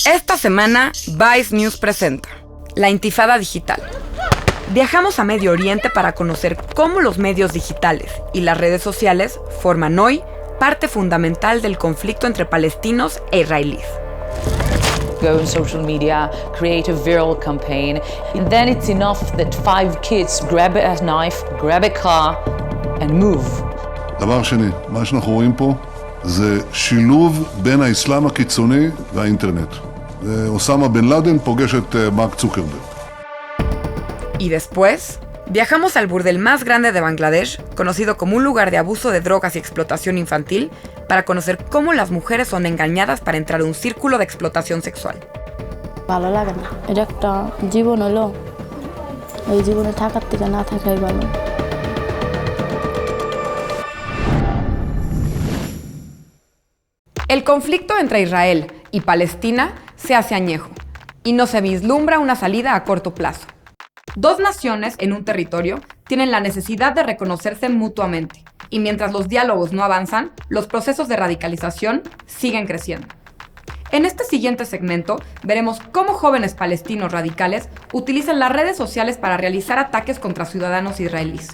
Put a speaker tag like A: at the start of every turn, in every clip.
A: Esta semana, Vice News presenta la Intifada digital. Viajamos a Medio Oriente para conocer cómo los medios digitales y las redes sociales forman hoy parte fundamental del conflicto entre palestinos e israelíes.
B: Go on social media, create a viral campaign, and then it's enough that 5 kids grab a knife, grab a car, and move.
C: דבר שני, מה שאנחנו רואים פה זה שילוב בין האסלאם הקיצוני והאינטרנט. אוסמה בן לאדן פוגש את מרק צוקרברג.
A: Y después, viajamos al burdel más grande de Bangladesh, conocido como un lugar de abuso de drogas y explotación infantil, para conocer cómo las mujeres son engañadas para entrar a un círculo de explotación sexual.
D: ভালো লাগে না, এটা একটা জীবন হলো, এই জীবনে থাকার থেকে না থাকাই ভালো।
A: El conflicto entre Israel y Palestina se hace añejo y no se vislumbra una salida a corto plazo. Dos naciones en un territorio tienen la necesidad de reconocerse mutuamente y mientras los diálogos no avanzan, los procesos de radicalización siguen creciendo. En este siguiente segmento veremos cómo jóvenes palestinos radicales utilizan las redes sociales para realizar ataques contra ciudadanos israelíes.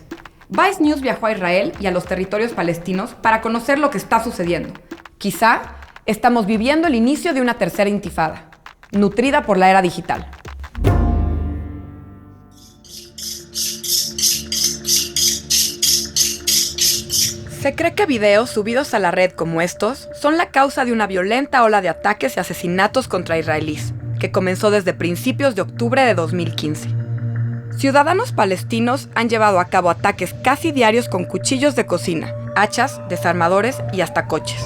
A: Vice News viajó a Israel y a los territorios palestinos para conocer lo que está sucediendo. Quizá estamos viviendo el inicio de una tercera intifada, nutrida por la era digital. Se cree que videos subidos a la red como estos son la causa de una violenta ola de ataques y asesinatos contra israelíes, que comenzó desde principios de octubre de 2015. Ciudadanos palestinos han llevado a cabo ataques casi diarios con cuchillos de cocina, hachas, desarmadores y hasta coches.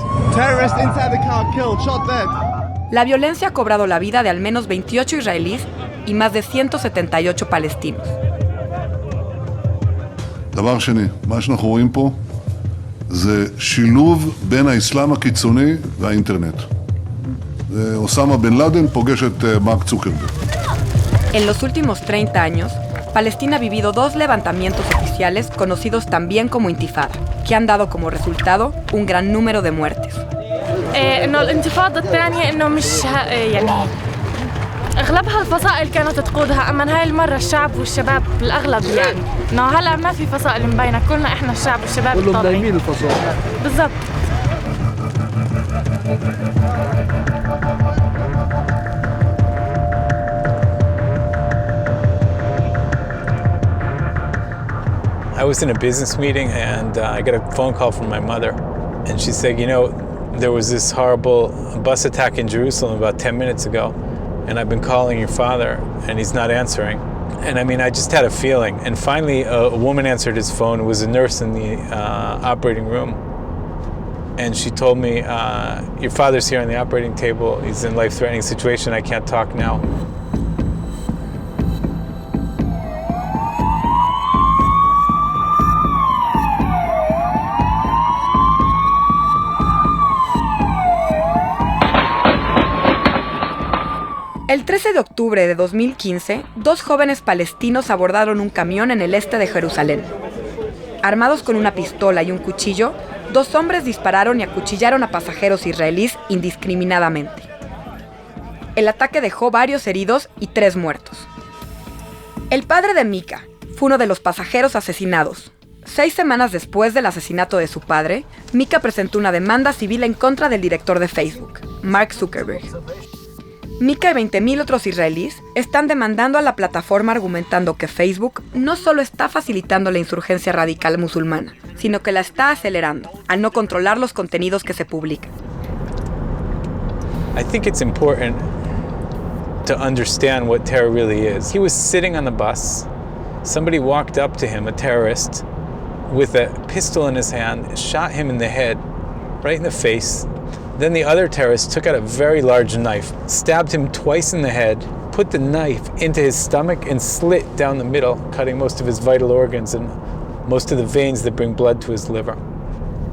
A: La violencia ha cobrado la vida de al menos 28 israelíes y más de 178 palestinos.
C: דבר שני, מה שאנחנו רואים פה זה שילוב בין האסלאם הקיצוני והאינטרנט. אוסמה בן לאדן פוגש את מרק צוקרברג.
A: En los últimos 30 años, Palestina ha vivido 2 levantamientos oficiales conocidos también como Intifada, que han dado como resultado un gran número de muertes.
E: إنه الانتفاضة الثانية إنه مش يعني أغلبها الفصائل كانت تقودها، أما هاي المرة الشعب والشباب بالأغلب يعني إنه هلا ما في فصائل مبينة، كلنا إحنا الشعب والشباب
F: كلهم دايمين الفصائل
E: بالضبط.
G: I was in a business meeting and I got a phone call from my mother and she said, you know, there was this horrible bus attack in Jerusalem about 10 minutes ago and I've been calling your father and he's not answering. And I mean, I just had a feeling. And finally a woman answered his phone. It was a nurse in the operating room. And she told me, your father's here on the operating table. He's in a life-threatening situation. I can't talk now.
A: El 13 de octubre de 2015, 2 jóvenes palestinos abordaron un camión en el este de Jerusalén. Armados con una pistola y un cuchillo, 2 hombres dispararon y acuchillaron a pasajeros israelíes indiscriminadamente. El ataque dejó varios heridos y 3 muertos. El padre de Mika fue uno de los pasajeros asesinados. 6 semanas después del asesinato de su padre, Mika presentó una demanda civil en contra del director de Facebook, Mark Zuckerberg. Mika y 20.000 otros israelíes están demandando a la plataforma argumentando que Facebook no solo está facilitando la insurgencia radical musulmana, sino que la está acelerando al no controlar los contenidos que se publican.
G: I think it's important to understand what terror really is. He was sitting on the bus. Somebody walked up to him, a terrorist, with a pistol in his hand, shot him in the head, right in the face. Then the other terrorist took out a very large knife, stabbed him twice in the head, put the knife into his stomach and slit down the middle, cutting most of his vital organs and most of the veins that bring blood to his liver.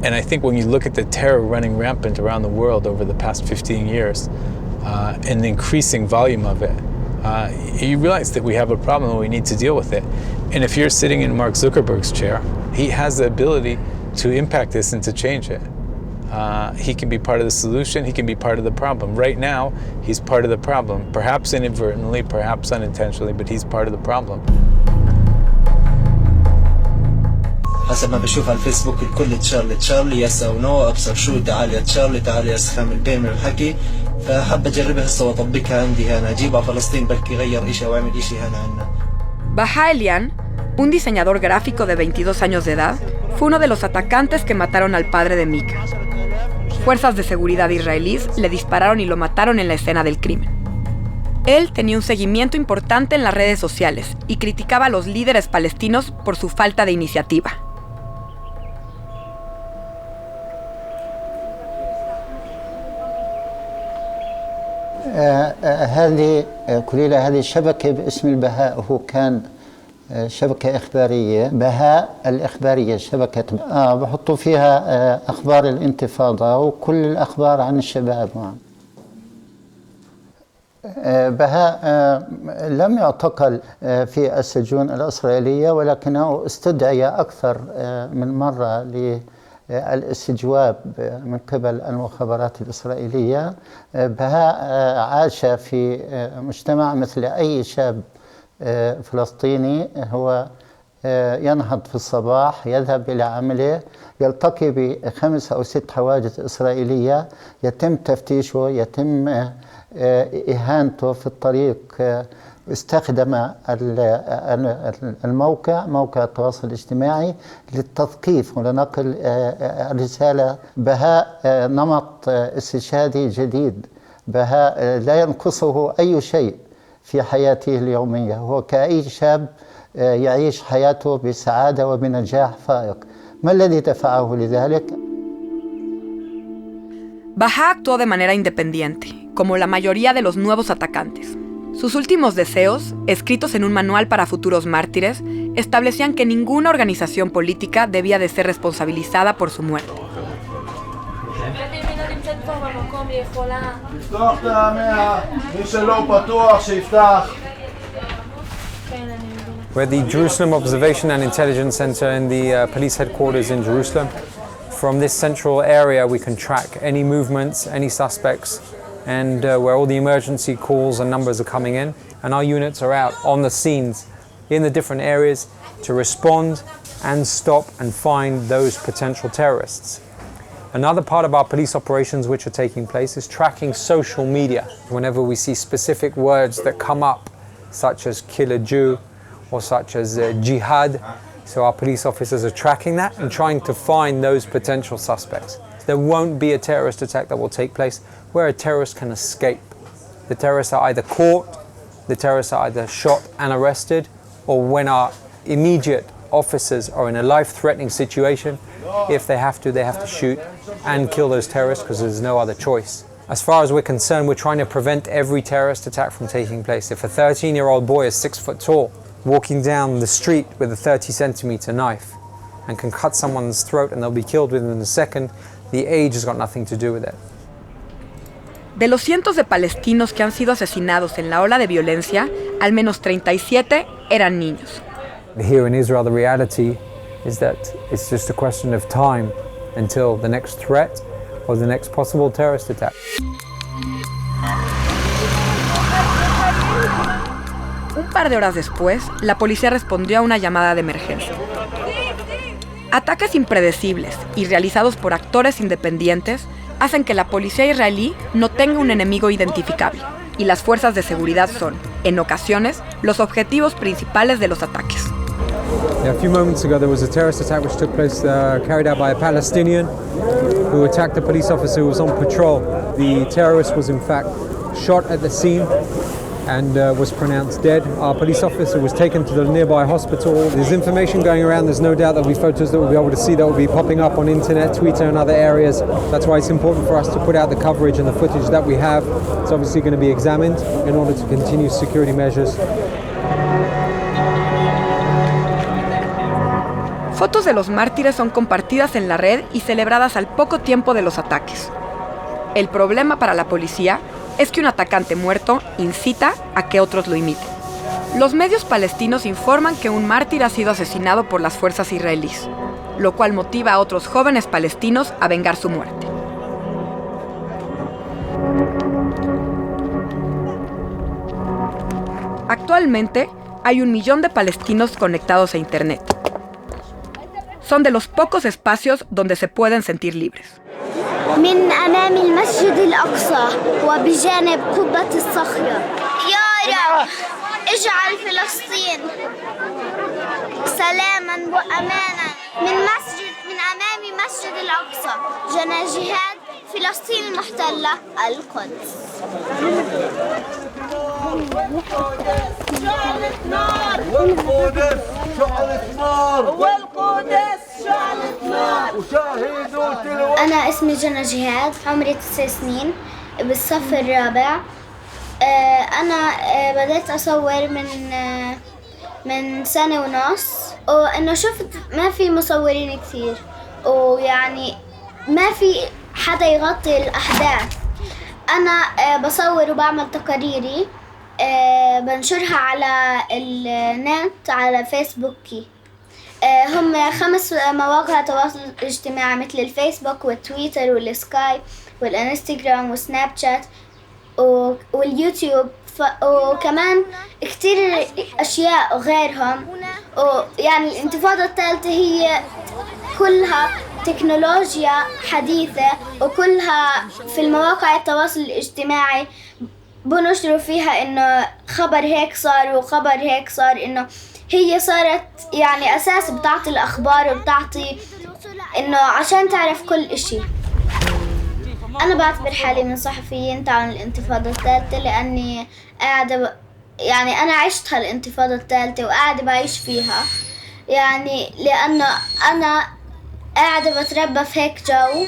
G: And I think when you look at the terror running rampant around the world over the past 15 years, and the increasing volume of it, you realize that we have a problem and we need to deal with it. And if you're sitting in Mark Zuckerberg's chair, he has the ability to impact this and to change it. He can be part of the solution, he can be part of the problem. Right now, he's part of the problem. Perhaps inadvertently, perhaps unintentionally, but he's part of the problem.
F: حسب ما بشوف على الفيسبوك الكل تشارلي يس او نو ابصر شو تعال يا تشارلي تعال يس خامل بين من الحكي فحب اجربها هسه واطبقها عندي هنا اجيبها فلسطين بركي يغير اشي واعمل اشي هنا عنا.
A: Baha Elian, un diseñador gráfico de 22 años de edad, fue uno de los atacantes que mataron al padre de Mika. Fuerzas de seguridad israelíes le dispararon y lo mataron en la escena del crimen. Él tenía un seguimiento importante en las redes sociales y criticaba a los líderes palestinos por su falta de iniciativa.
H: هذه كليلة هذه شبكة باسم البهاء هو كان شبكة إخبارية بهاء الإخبارية شبكة بحطوا فيها أخبار الانتفاضة وكل الأخبار عن الشباب بهاء لم يعتقل في السجون الإسرائيلية ولكنه استدعي أكثر من مرة الاستجواب من قبل المخابرات الإسرائيلية. بهاء عاش في مجتمع مثل أي شاب فلسطيني هو ينهض في الصباح يذهب إلى عمله يلتقي ب5 أو 6 حواجز إسرائيلية يتم تفتيشه يتم إهانته في الطريق. استخدم موقع التواصل الاجتماعي للتثقيف ولنقل الرسالة. بهاء نمط استشهادي جديد. بهاء لا ينقصه أي شيء في حياته اليومية. هو كأي شاب يعيش حياته بسعادة وبنجاح فائق. ما الذي دفعه لذلك؟
A: Baha actuó de manera independiente, como la mayoría de los nuevos atacantes. Sus últimos deseos, escritos en un manual para futuros mártires, establecían que ninguna organización política debía de ser responsabilizada por su muerte.
I: We're at the Jerusalem Observation and Intelligence Center in the police headquarters in Jerusalem. From this central area we can track any movements, any suspects, and where all the emergency calls and numbers are coming in. And our units are out on the scenes in the different areas to respond and stop and find those potential terrorists. Another part of our police operations which are taking place is tracking social media. Whenever we see specific words that come up, such as kill a Jew or such as jihad, so our police officers are tracking that and trying to find those potential suspects. There won't be a terrorist attack that will take place where a terrorist can escape. The terrorists are either caught, the terrorists are either shot and arrested, or when our immediate officers are in a life-threatening situation, if they have to shoot and kill those terrorists because there's no other choice. As far as we're concerned, we're trying to prevent every terrorist attack from taking place. If a 13-year-old boy is 6 foot tall, walking down the street with a 30-centimeter knife and can cut someone's throat and they'll be killed within a second, the age has got nothing to do with it.
A: De los cientos de palestinos que han sido asesinados en la ola de violencia, al menos 37 eran niños.
I: Here in Israel, the reality is that it's just a question of time until the next threat or the next possible terrorist attack.
A: Un par de horas después, la policía respondió a una llamada de emergencia. Ataques impredecibles y realizados por actores independientes hacen que la policía israelí no tenga un enemigo identificable, y las fuerzas de seguridad son, en ocasiones, los objetivos principales de los ataques.
I: A few moments ago there was a terrorist attack which took place carried out by a Palestinian who attacked a police officer who was on patrol. The terrorist was in fact shot at the scene and was pronounced dead. Our police officer was taken to the nearby hospital. There's information going around, there's no doubt there'll be photos that we'll be able to see that will be popping up on internet, Twitter and other areas. That's why it's important for us to put out the coverage and the footage that we have. It's obviously going to be examined in order to continue security measures.
A: Fotos de los mártires son compartidas en la red y celebradas al poco tiempo de los ataques. El problema para la policía es que un atacante muerto incita a que otros lo imiten. Los medios palestinos informan que un mártir ha sido asesinado por las fuerzas israelíes, lo cual motiva a otros jóvenes palestinos a vengar su muerte. Actualmente, hay 1 millón de palestinos conectados a Internet. Son de los pocos espacios donde se pueden sentir libres.
J: من أمام المسجد الأقصى وبجانب قبة الصخرة. يا رب اجعل فلسطين سلاما وأمانا من أمام مسجد الأقصى جناجهات فلسطين المحتلة القدس.
K: شعلت نار والقدس شعلت نار والقدس شعلت نار وشاهدوا تلوى.
J: أنا اسمي جنى جهاد، عمري 9 سنين، بالصف الرابع. أنا بدأت أصور من 1.5 سنة، وإنه شفت ما في مصورين كثير، ويعني ما في حدا يغطي الأحداث. أنا بصور وبعمل تقاريري، بنشرها على النت على فيسبوكي. هم 5 مواقع تواصل اجتماعي مثل الفيسبوك والتويتر والسكاي والانستغرام والسناب شات واليوتيوب، وكمان كتير أشياء غيرهم. يعني الانتفاضة الثالثة هي كلها تكنولوجيا حديثة، وكلها في المواقع التواصل الاجتماعي بنشروا فيها إنه خبر هيك صار وخبر هيك صار، إنه هي صارت يعني أساس بتعطي الأخبار وبتعطي إنه عشان تعرف كل إشي. أنا بعتبر حالي من صحفيين تاعون الانتفاضة الثالثة، لأني قاعدة يعني أنا عشت هالانتفاضة الثالثة وقاعدة بعيش فيها، يعني لأنه أنا قاعدة بتربى في هيك جو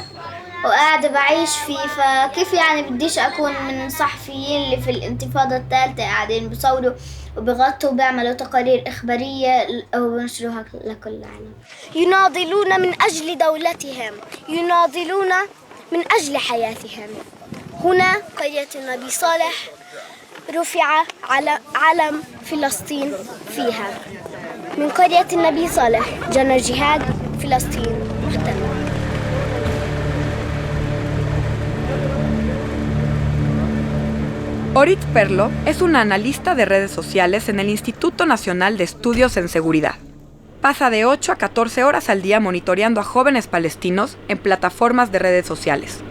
J: وقاعدة بعيش فيه، فكيف يعني بديش أكون من صحفيين اللي في الانتفاضة الثالثة قاعدين بصوروا وبغطوا وبيعملوا تقارير إخبارية وبنشروها لكل العالم. يناضلون من أجل دولتهم، يناضلون من أجل حياتهم. هنا قرية النبي صالح رفع علم فلسطين فيها. من قرية النبي صالح، جنى جهاد، فلسطين محتلة.
A: Orit Perlo es una analista de redes sociales en el Instituto Nacional de Estudios en Seguridad. Pasa de 8 a 14 horas al día monitoreando a jóvenes palestinos en plataformas de redes sociales.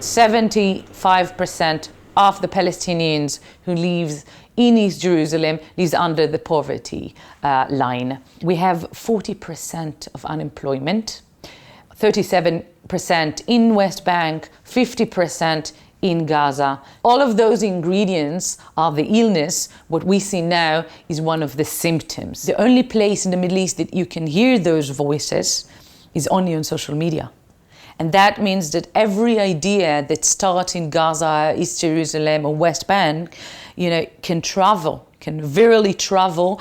B: 75% of the Palestinians who lives in East Jerusalem lives under the poverty line. We have 40% of unemployment, 37% in West Bank, 50% in Gaza. All of those ingredients are the illness. What we see now is one of the symptoms. The only place in the Middle East that you can hear those voices is only on social media. And that means that every idea that starts in Gaza, East Jerusalem or West Bank, can virally travel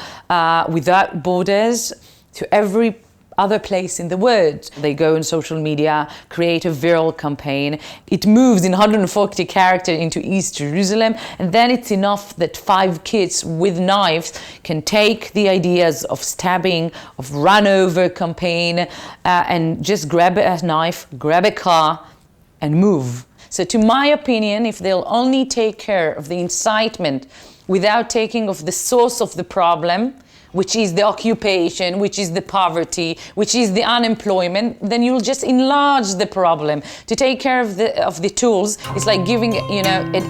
B: without borders to every other place in the world. They go on social media, create a viral campaign. It moves in 140 characters into East Jerusalem, and then it's enough that 5 kids with knives can take the ideas of stabbing, of run-over campaign, and just grab a knife, grab a car, and move. So to my opinion, if they'll only take care of the incitement without taking of the source of the problem, which is the occupation, which is the poverty, which is the unemployment, then you'll just enlarge the problem. To take care of the tools is like giving,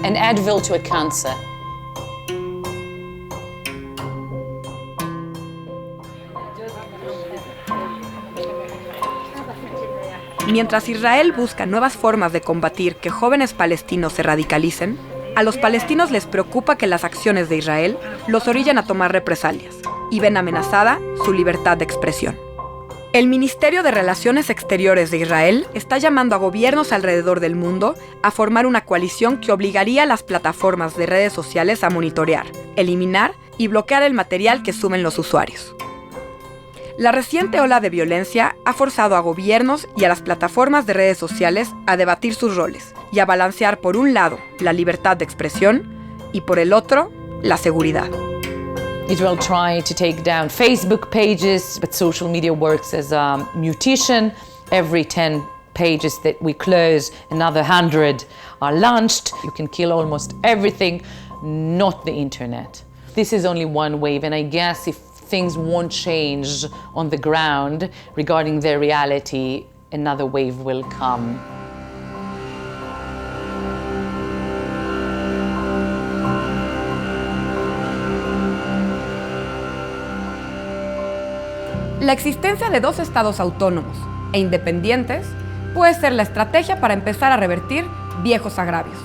B: an Advil to a cancer.
A: Mientras Israel busca nuevas formas de combatir que jóvenes palestinos se radicalicen, a los palestinos les preocupa que las acciones de Israel los orillen a tomar represalias y ven amenazada su libertad de expresión. El Ministerio de Relaciones Exteriores de Israel está llamando a gobiernos alrededor del mundo a formar una coalición que obligaría a las plataformas de redes sociales a monitorear, eliminar y bloquear el material que suben los usuarios. La reciente ola de violencia ha forzado a gobiernos y a las plataformas de redes sociales a debatir sus roles y a balancear por un lado la libertad de expresión y por el otro la seguridad.
B: Israel tried to take down Facebook pages, but social media works as a mutation. Every 10 pages that we close, another 100 are launched. You can kill almost everything, not the internet. This is only one wave, and I guess if things won't change on the ground regarding their reality, another wave will come.
A: La existencia de dos estados autónomos e independientes puede ser la estrategia para empezar a revertir viejos agravios.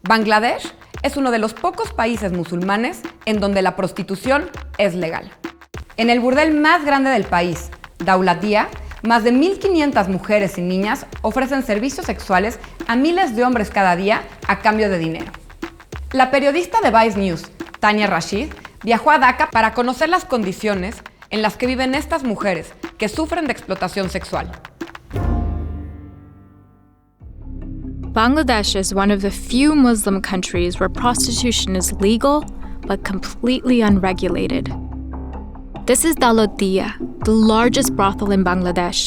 A: Bangladesh es uno de los pocos países musulmanes en donde la prostitución es legal. En el burdel más grande del país, Dawlatiya, más de 1.500 mujeres y niñas ofrecen servicios sexuales a miles de hombres cada día a cambio de dinero. La periodista de Vice News, Tania Rashid, viajó a Dhaka para conocer las condiciones en las que viven estas mujeres que sufren de explotación sexual.
L: Bangladesh is one of the few Muslim countries where prostitution is legal but completely unregulated. This is Dawlatiya, the largest brothel in Bangladesh.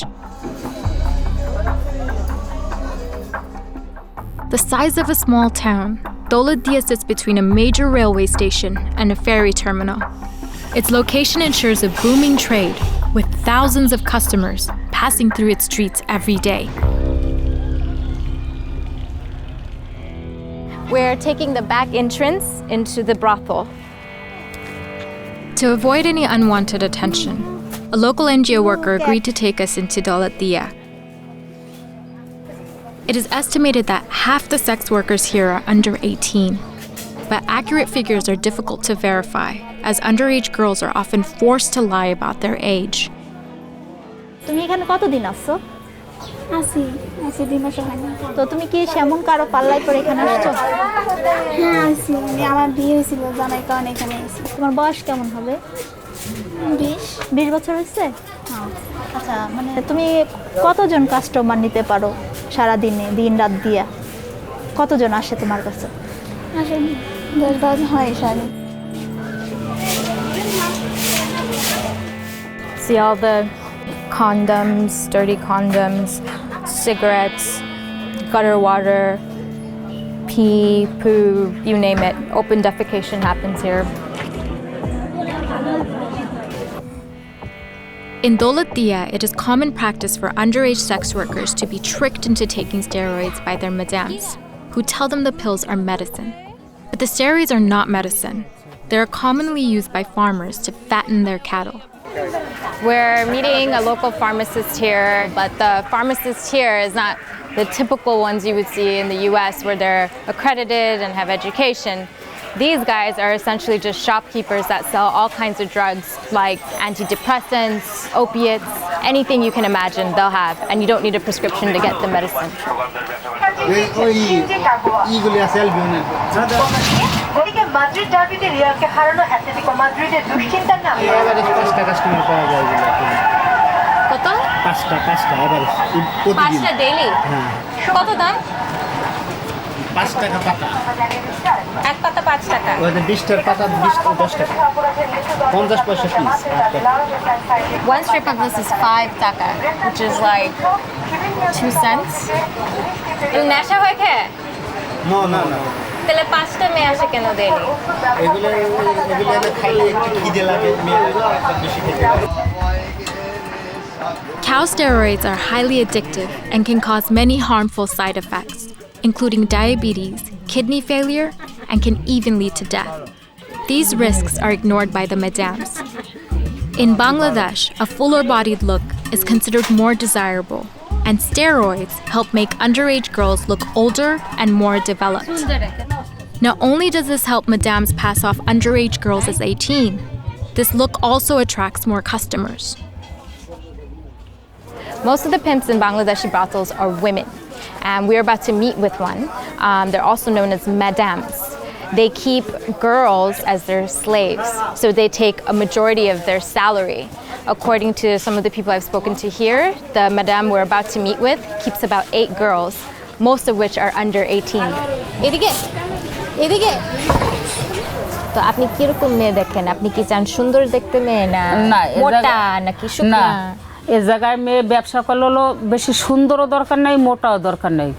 L: The size of a small town, Dawlatiya sits between a major railway station and a ferry terminal. Its location ensures a booming trade, with thousands of customers passing through its streets every day.
M: We're taking the back entrance into the brothel.
L: To avoid any unwanted attention, a local NGO worker agreed to take us into Dawlatiya. It is estimated that half the sex workers here are under 18, but accurate figures are difficult to verify, as underage girls are often forced to lie about their age.
M: তুমি এখানে কতদিন আসছো?
J: আসি 2 মাস হয় না।
M: তো তুমি কি সেমন কারো পাল্লায় পড়ে এখানে আসছো?
J: হ্যাঁ আসি, আমার বিয়ে হয়েছিল জানাই কারণে এখানে এসেছি।
M: তোমার বয়স কেমন হবে? 20 বছর হয়েছে? আচ্ছা, মানে তুমি কতজন কাস্টমার নিতে পারো সারা দিনে, দিন রাত দিয়া? কতজন আসে তোমার কাছে?
J: আসে 10-12 হয় সারা।
L: See all the condoms, dirty condoms, cigarettes, gutter water, pee, poo, you name it. Open defecation happens here. In Dawlatiya, it is common practice for underage sex workers to be tricked into taking steroids by their madams, who tell them the pills are medicine. But the steroids are not medicine. They are commonly used by farmers to fatten their cattle.
M: We're meeting a local pharmacist here, but the pharmacist here is not the typical ones you would see in the US where they're accredited and have education. These guys are essentially just shopkeepers that sell all kinds of drugs like antidepressants, opiates, anything you can imagine they'll have, and you don't need a prescription to get the medicine.
N: Madrid ডার্বিতে রিয়ালকে হারানো Atletico মাদ্রিদের দুশ্চিন্তার নাম।
M: কত?
O: 5টা average.
M: 5টা daily?
O: হ্যাঁ।
M: কত দাম?
O: 5 টাকা পাতা।
M: এক পাতা 5 টাকা।
O: ওই যে 20টার পাতা 10 টাকা। 50 পয়সা piece.
M: One strip of this is 5 টাকা, which is like 2 cents. এর নেশা হয় খেয়ে?
O: না।
M: তাহলে 5টা মেয়ে আসে কেন ডেইলি?
O: এগুলো খাইলে একটু খিদে লাগে, মেয়েগুলো বেশি খেতে লাগে।
L: Cow steroids are highly addictive and can cause many harmful side effects, including diabetes, kidney failure, and can even lead to death. These risks are ignored by the madams. In Bangladesh, a fuller-bodied look is considered more desirable, and steroids help make underage girls look older and more developed. Not only does this help madams pass off underage girls as 18, this look also attracts more customers.
M: Most of the pimps in Bangladeshi brothels are women, and we're about to meet with one. They're also known as madams. They keep girls as their slaves, so they take a majority of their salary. According to some of the people I've spoken to here, the madam we're about to meet with keeps about 8 girls, most of which are under 18. এদিকে তো আপনি কিরকম মেয়ে দেখেন? আপনি কি চান সুন্দর দেখতে মেয়ে না
P: না
M: মোটা নাকি শুকনা?
P: এই জায়গায় মেয়ে ব্যবসা করলে হলো বেশি সুন্দরও দরকার নেই, মোটাও দরকার নেই,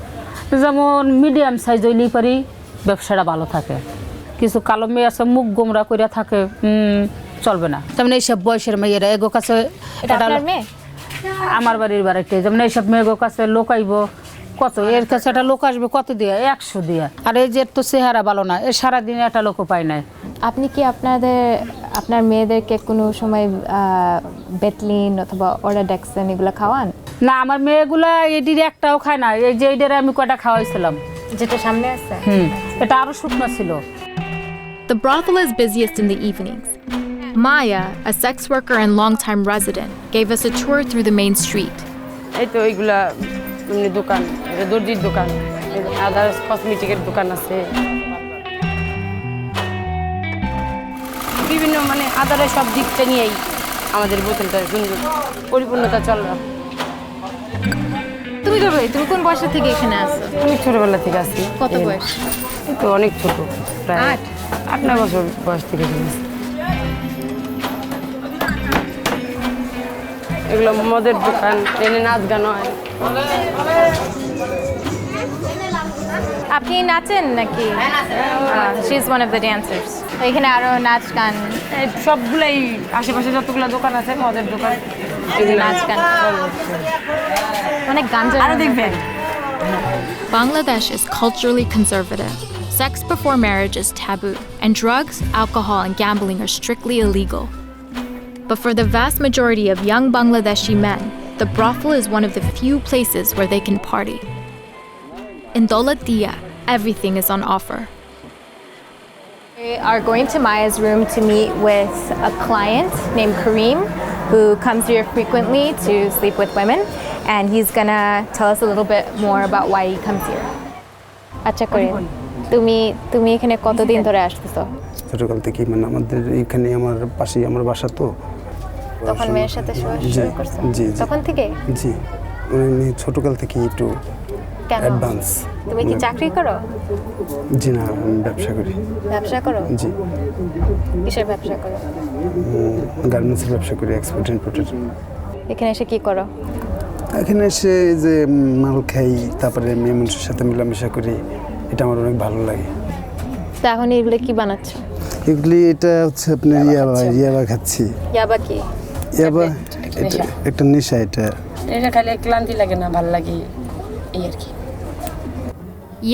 P: যেমন মিডিয়াম সাইজ হইলেই পারি ব্যবসাটা ভালো থাকে। কিছু কালো মেয়ে আছে মুখ গোমরা করে থাকে, চলবে না। তেমন এইসব বয়সের মেয়েরা এগো কাছে আমার বাড়ির বাড়িতে যেমন এইসব মেয়েগো কাছে লোক আইব কত, এর কাছে একটা লোক আসবে কত দিয়ে, 100 দিয়ে। আর এই যে তো চেহারা ভালো না, এ সারাদিনে একটা লোকও পায় না।
M: আপনি কি আপনার মেয়েদেরকে কোনো সময় বেটলিন অথবা ওরাডেক্সন এগুলো খাওয়ান?
P: না, আমার মেয়েগুলা এটির একটাও খায় না। এই যে এইটারে আমি কয়টা খাওয়াইছিলাম,
M: যেটা সামনে আছে
P: এটা আরো শুকনো ছিল।
L: The brothel is busiest in the evenings. Maya, a sex worker and longtime resident, gave us a tour through the main street.
Q: এই তো এইগুলা দোকান, দর্জির দোকান, আদার্স কসমেটিকের দোকান আছে, বিভিন্ন মানে আদারের সব দিকটা নিয়েই আমাদের বোতলটা সুন্দর পরিপূর্ণতা চল।
M: তুমি কোন বয়স থেকে এখানে আসছো?
Q: অনেক ছোটবেলা থেকে আসছি।
M: কত বয়স?
Q: তো অনেক ছোট, প্রায় 8-9 বছর বয়স থেকে এখানে আসছি। এগুলো মদের দোকান, এনে নাচ গান হয়।
M: আপনি নাচেন নাকি? She is one of the ড্যান্সার্স। এখানে আরো নাচ গান
Q: সবগুলাই আশেপাশে যতগুলো দোকান আছে মদের দোকান,
M: নাচ গান অনেক গান
Q: আরো দেখবেন।
L: Bangladesh is culturally conservative. Sex before marriage is taboo, and drugs, alcohol, and gambling are strictly illegal. But for the vast majority of young Bangladeshi men, the brothel is one of the few places where they can party. In Daulat Diya, everything is on offer.
M: We are going to Maya's room to meet with a client named Kareem, who comes here frequently to sleep with women, and he's gonna tell us a little bit more about why he comes here. আচ্ছা Kareem, তুমি এখানে কতদিন ধরে আসতেছো?
R: ছোটকাল থেকে, মানে আমাদের এখানে আমার পাশেই আমার বাসা, তো
M: তখন মেয়ের সাথে শুরু করছো?
R: জি
M: তখন থেকে?
R: জি, আমি ছোটকাল থেকে একটু অ্যাডভান্স।
M: তুমি কি চাকরি করো?
R: জি না, ব্যবসা করি।
M: ব্যবসা করো?
R: জি।
M: কিসের ব্যবসা করো?
R: গার্মেন্টসের ব্যবসা করি, এক্সপোর্ট ইম্পোর্টের।
M: এখানে এসে কি করো?
R: এখানে এসে যে মাল খাই, তারপরে মেয়ে মানুষের সাথে মেলামেশা করি, এটা আমার অনেক ভালো লাগে।
M: তা এখন এগুলো কি বানাচ্ছো?
R: এগুলি এটা হচ্ছে আপনার ইয়াবা খাচ্ছি।
M: ইয়াবা কি?
R: ইয়াবা একটা নেশা, এটা
Q: খাইলে ক্লান্তি লাগে না, ভালো লাগে এই আর কি।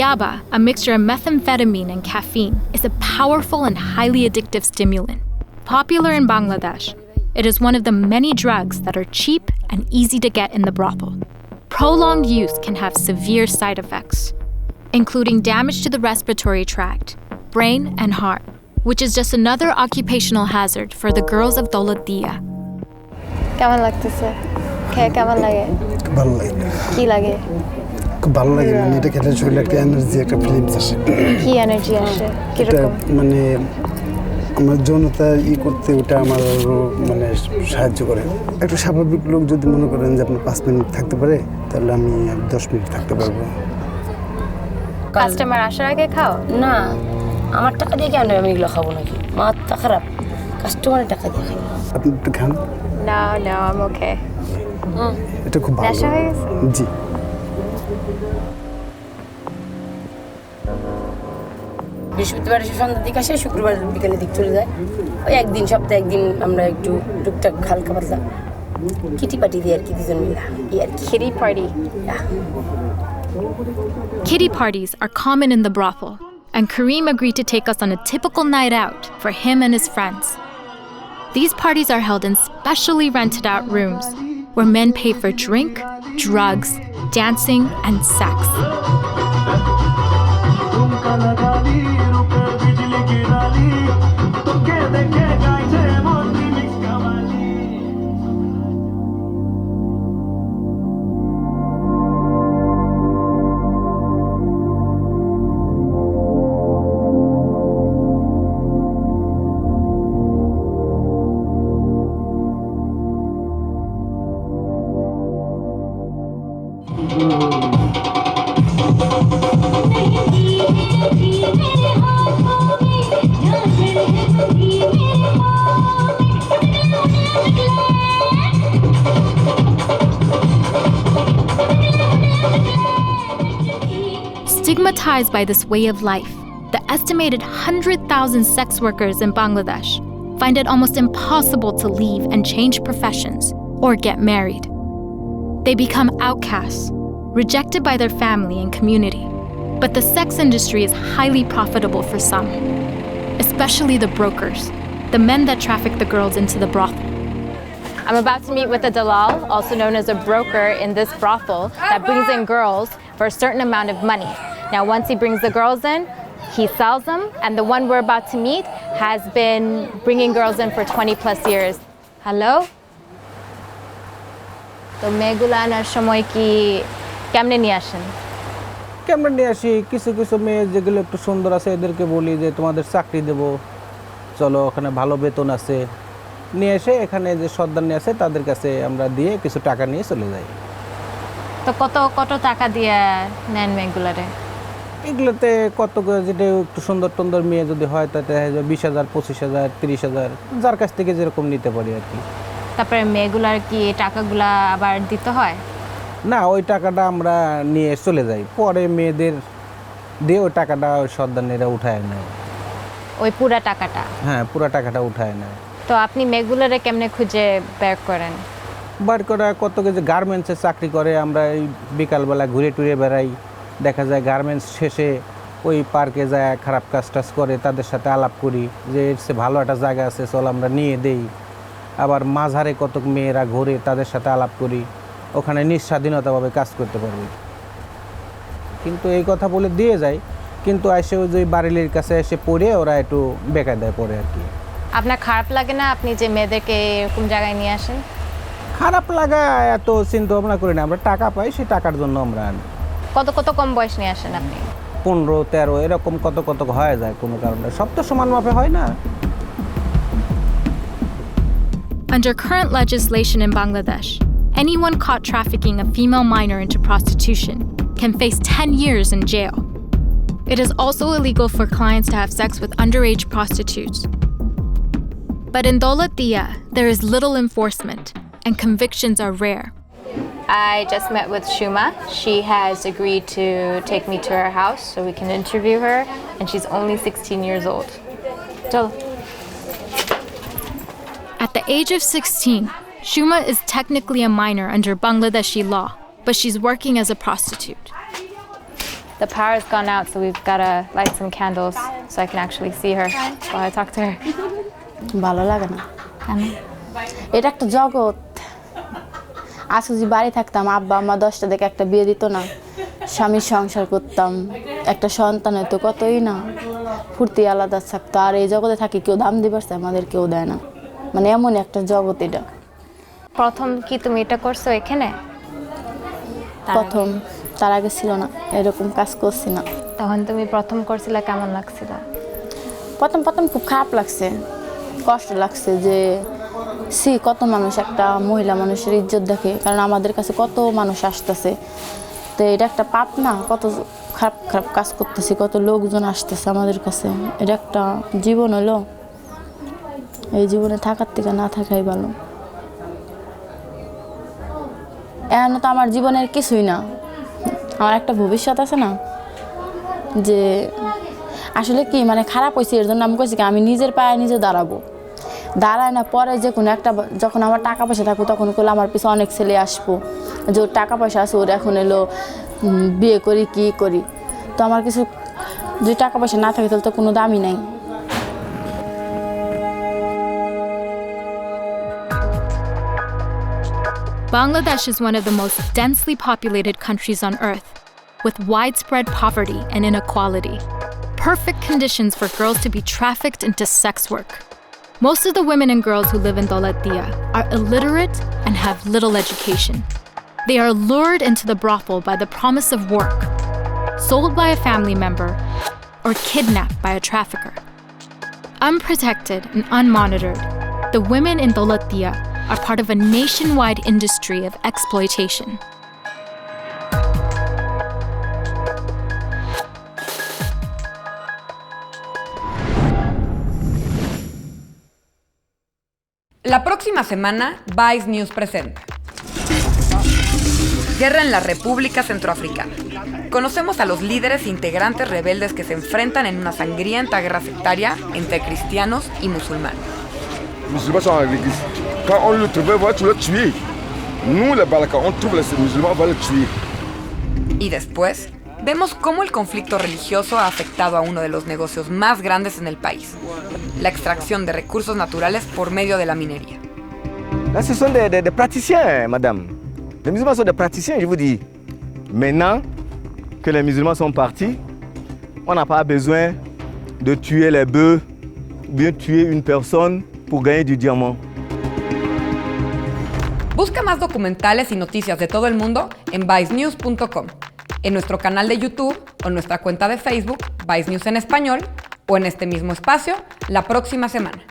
L: Yaba, a mixture of methamphetamine and caffeine, is a powerful and highly addictive stimulant. Popular in Bangladesh, it is one of the many drugs that are cheap and easy to get in the brothel. Prolonged use can have severe side effects, including damage to the respiratory tract, brain, and heart, which is just another occupational hazard for the girls of Daulat Diya.
M: কেমন লাগতেছে? কেমন লাগে?
R: ভালো লাগে।
M: কি লাগে?
R: খুব ভালো লাগে, মানে এটা খেলে শরীরে একটা এনার্জি, একটা ফিলিংস আসে।
M: কি এনার্জি আসে? কিরকম?
R: মানে আমার যৌনতা করতে ওটা আমার মানে সাহায্য করে। একটা স্বাভাবিক লোক যদি মনে করেন যে আপনি 5 মিনিট থাকতে পারে, তাহলে আমি 10 মিনিট থাকতে পারবো।
M: কাস্টমার আসার আগে খাও?
Q: না, আমার টাকা দিয়ে কেন আমি এগুলো খাবো নাকি? মাথা খারাপ, কাস্টমারের টাকা দিয়ে খাই।
R: আপনি একটু খান।
M: No, I'm okay.
R: এটা খুব ভালো।
M: নেশা হয়ে গেছে?
R: জি।
Q: বৃহস্পতিবার সন্ধ্যার দিকে আসে, শুক্রবার বিকেলের দিক চলে যায়। ওই একদিন, সপ্তাহে একদিন আমরা একটু টুকটাক হালকা পাতলা কিটি পার্টি দিই আর কি, দুজন মিলে আর কি।
M: Kitty party?
Q: Yeah.
L: Kitty parties are common in the brothel, and Kareem agreed to take us on a typical night out for him and his friends. These parties are held in specially rented out rooms where men pay for drink, drugs, dancing, and sex. traumatized by this way of life, the estimated 100,000 sex workers in Bangladesh find it almost impossible to leave and change professions or get married. They become outcasts, rejected by their family and community. But the sex industry is highly profitable for some, especially the brokers, the men that traffic the girls into the brothel.
M: I'm about to meet with a dalal, also known as a broker in this brothel, that brings in girls for a certain amount of money. Now, once he brings the girls in, he sells them, and the one we're about to meet has been bringing girls in for 20 plus years. Hello? তো মেয়েগুলো আনার সময় কি কেমনে নিয়ে আসেন?
S: কেমনে নিয়ে আসি, কিছু কিছু মেয়ে যেগুলো একটু সুন্দর আছে এদেরকে বলি যে তোমাদের চাকরি দেব, চলো ওখানে ভালো বেতন আছে, নিয়ে এসে এখানে যে সর্দারনি আছে তাদের কাছে আমরা দিয়ে কিছু টাকা নিয়ে চলে যাই।
M: তো কত কত টাকা দিয়ে নেন মেয়েগুলারে?
S: এগুলোতে কত যেটা একটু সুন্দর টন্দর মেয়ে যদি হয় তাতে 20,000, 25,000, 30,000, যার কাছ থেকে যেরকম নিতে পারি আর কি।
M: তারপরে মেয়েগুলার কি টাকাগুলা আবার দিতে হয়?
S: না, ওই টাকাটা আমরা নিয়ে চলে যাই, পরে মেয়েদের দিয়ে ওই টাকাটা ওই সর্দারনিরা উঠায় নেয়।
M: ওই পুরা টাকাটা?
S: হ্যাঁ, পুরা টাকাটা উঠায় নেয়।
M: তো আপনি মেয়েগুলারে কেমনে খুঁজে বের করেন?
S: বার করা কত কিছু গার্মেন্টসে চাকরি করে, আমরা এই বিকালবেলা ঘুরে টুরে বেড়াই, দেখা যায় গার্মেন্টস শেষে ওই পার্কে যায় খারাপ কাজ টাজ করে, তাদের সাথে আলাপ করি যে এর চেয়ে ভালো একটা জায়গা আছে চল আমরা নিয়ে দেই। আবার মাঝারে কত মেয়েরা ঘুরে, তাদের সাথে আলাপ করি, ওখানে নিঃস্বাধীনতাভাবে কাজ করতে পারবে। কিন্তু এই কথা বলে দিয়ে যায়, কিন্তু এসে ওই যে বাড়ির কাছে এসে পড়ে ওরা একটু বেকার দেয় পড়ে আর কি।
M: আপনার খারাপ লাগে না আপনি যে মেয়েদেরকে এরকম জায়গায় নিয়ে আসেন?
S: খারাপ লাগা এত চিন্তা ভাবনা করি না, আমরা টাকা পাই, সেই টাকার জন্য আমরা আনি।
M: কত কত কম বয়স নিয়ে আসেন আপনি?
S: 15, 13 এরকম কত কত হয়ে যায় কোনো কারণে, সব তো সমান মাপে হয় না।
L: Under current legislation in Bangladesh, anyone caught trafficking a female minor into prostitution can face 10 years in jail. It is also illegal for clients to have sex with underage prostitutes. But in Daulat Diya, there is little enforcement, and convictions are rare.
M: I just met with Shuma. She has agreed to take me to her house so we can interview her, and she's only 16 years old. So,
L: at the age of 16, Shuma is technically a minor under Bangladeshi law, but she's working as a prostitute.
M: The power's gone out, so we've got to light some candles so I can actually see her while I talk to her.
D: ভালো লাগে না, এটা একটা জগৎ। আজকে যদি বাড়ি থাকতাম, আব্বা আম্মা 10টা দেখে একটা বিয়ে দিত না, স্বামীর সংসার করতাম, একটা সন্তান হয়তো কতই না ফুর্তি আলাদা থাকতো। আর এই জগতে থাকি কেউ দাম দিতে পারছে, আমাদের কেউ দেয় না, মানে এমন একটা জগৎ এটা।
M: প্রথম কি তুমি এটা করছো এখানে?
D: প্রথম, তার আগে ছিল না, এরকম কাজ করছি না।
M: তখন তুমি প্রথম করছিলে, কেমন লাগছিল?
D: প্রথম খুব খারাপ লাগছে, কষ্ট লাগছে যে কত মানুষ একটা মহিলা মানুষের ইজ্জত দেখে, কারণ আমাদের কাছে কত মানুষ আসতেছে, তো এটা একটা পাপ না, কত খারাপ খারাপ কাজ করতেছি, কত লোকজন আসতেছে আমাদের কাছে, এটা একটা জীবন হলো, এই জীবনে থাকার থেকে না থাকাই ভালো। এখন তো আমার জীবনের কিছুই না, আমার একটা ভবিষ্যৎ আছে না, যে আসলে কি মানে খারাপ হয়েছে, এর জন্য আমি কইছি কি আমি নিজের পায়ে নিজে দাঁড়াবো, দাঁড়ায় না পরে যে কোনো একটা যখন আমার টাকা পয়সা থাকবো তখন করলে আমার পিছনে অনেক ছেলে আসবো, যে ওর টাকা পয়সা আছে, ওর এখন এলো বিয়ে করি কি করি, তো আমার কিছু যদি টাকা পয়সা না থাকে তাহলে তো কোনো দামই নাই।
L: Bangladesh is one of the most densely populated countries on earth, with widespread poverty and inequality. Perfect conditions for girls to be trafficked into sex work. Most of the women and girls who live in Daulat Diya are illiterate and have little education. They are lured into the brothel by the promise of work, sold by a family member, or kidnapped by a trafficker. Unprotected and unmonitored, the women in Daulat Diya are part of a nationwide industry of exploitation.
A: La próxima semana, Vice News presenta Guerra en la República Centroafricana. conocemos a los líderes e integrantes rebeldes que se enfrentan en una sangrienta guerra sectaria entre cristianos y musulmanes.
T: Les musulmans sont à l'église. Quand on le trouvait, tu le tuer. Nous, les Balkans, on trouve les musulmans, on va le tuer.
A: Y después, vemos cómo el conflicto religioso ha afectado a uno de los negocios más grandes en el país, la extracción de recursos naturales por medio de la minería.
U: Là, ce sont des praticiens, madame. Les musulmans sont des praticiens, je vous dis. Maintenant que les musulmans sont partis, on n'a pas besoin de tuer les bœufs ou bien tuer une personne pour gagner du diamant.
A: Busca más documentales y noticias de todo el mundo en vicenews.com, en nuestro canal de YouTube o nuestra cuenta de Facebook, Vice News en español, o en este mismo espacio la próxima semana.